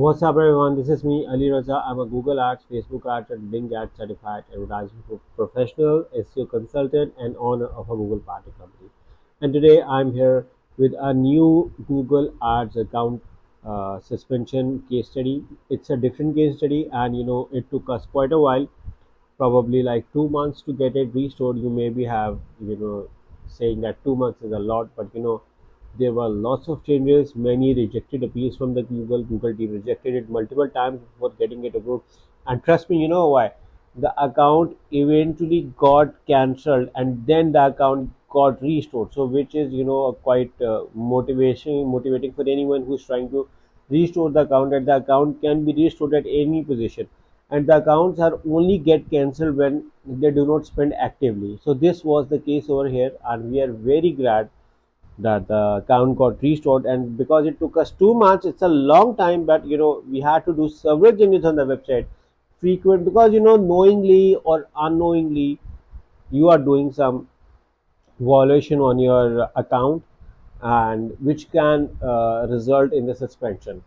What's up, everyone? This is me, Ali Raza. I'm a Google Ads, Facebook Ads, and Bing Ads certified advertising professional, SEO consultant, and owner of a Google Party company. And today I'm here with a new Google Ads account suspension case study. It's a different case study, and it took us quite a while, probably like 2 months to get it restored. You maybe have saying that 2 months is a lot, but there were lots of changes, many rejected appeals from the Google team rejected it multiple times before getting it approved. And trust me, you know why? The account eventually got cancelled and then the account got restored. So which is a quite motivating for anyone who's trying to restore the account, and the account can be restored at any position, and the accounts are only get cancelled when they do not spend actively. So this was the case over here, and we are very glad that the account got restored. And because it took us 2 months, it's a long time, but we had to do several changes on the website frequent, because knowingly or unknowingly you are doing some violation on your account, and which can result in the suspension.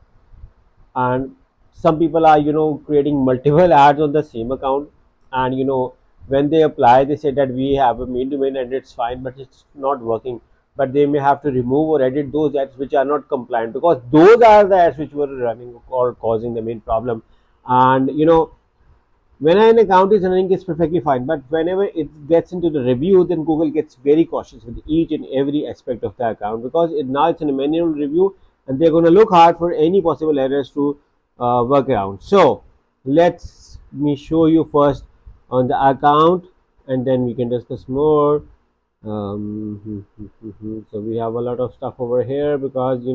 And some people are creating multiple ads on the same account, and when they apply they say that we have a main domain and it's fine, but it's not working. But they may have to remove or edit those ads which are not compliant, because those are the ads which were running or causing the main problem. And when an account is running, it's perfectly fine, but whenever it gets into the review, then Google gets very cautious with each and every aspect of the account, because now it's in a manual review, and they're going to look hard for any possible errors to work around. So let's me show you first on the account, and then we can discuss more. So we have a lot of stuff over here, because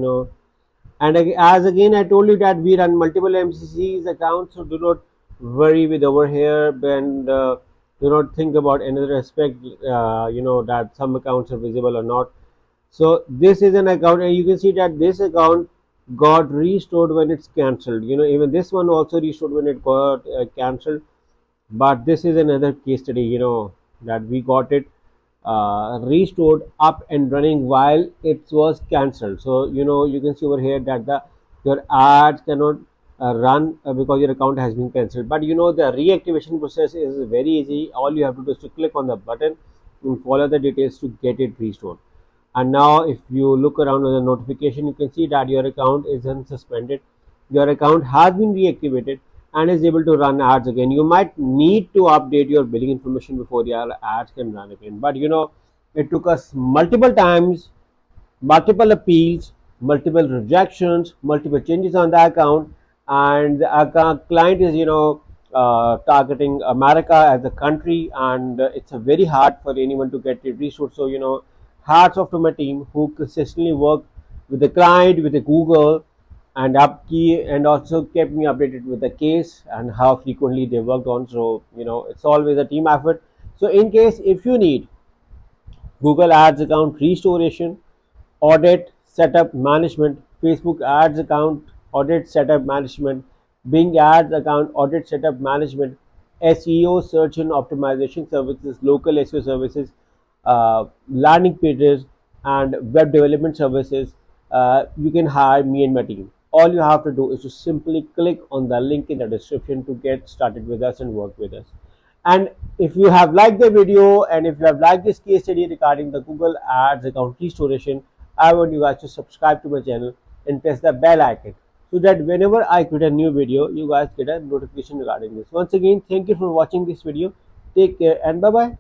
and as again I told you that we run multiple MCCs accounts, so do not worry with over here, and do not think about another aspect, that some accounts are visible or not. So this is an account, and you can see that this account got restored when it's cancelled. Even this one also restored when it got cancelled. But this is another case study, that we got it restored up and running while it was cancelled. So you can see over here that the your ads cannot run because your account has been cancelled. But the reactivation process is very easy. All you have to do is to click on the button and follow the details to get it restored. And now if you look around on the notification, you can see that your account is unsuspended, your account has been reactivated and is able to run ads again. You might need to update your billing information before your ads can run again, but it took us multiple times, multiple appeals, multiple rejections, multiple changes on the account. And the client is targeting America as a country, and it's a very hard for anyone to get it restored. So hats off to my team who consistently work with the client, with the Google, and up key, and also kept me updated with the case and how frequently they worked on. So it's always a team effort. So in case if you need Google Ads account restoration, audit setup management, Facebook Ads account audit setup management, Bing Ads account audit setup management, SEO search and optimization services, local SEO services, landing pages, and web development services, you can hire me and my team. All you have to do is to simply click on the link in the description to get started with us and work with us. And if you have liked the video, and if you have liked this case study regarding the Google Ads account restoration, I want you guys to subscribe to my channel and press the bell icon, so that whenever I create a new video, you guys get a notification regarding this. Once again, thank you for watching this video. Take care and bye bye.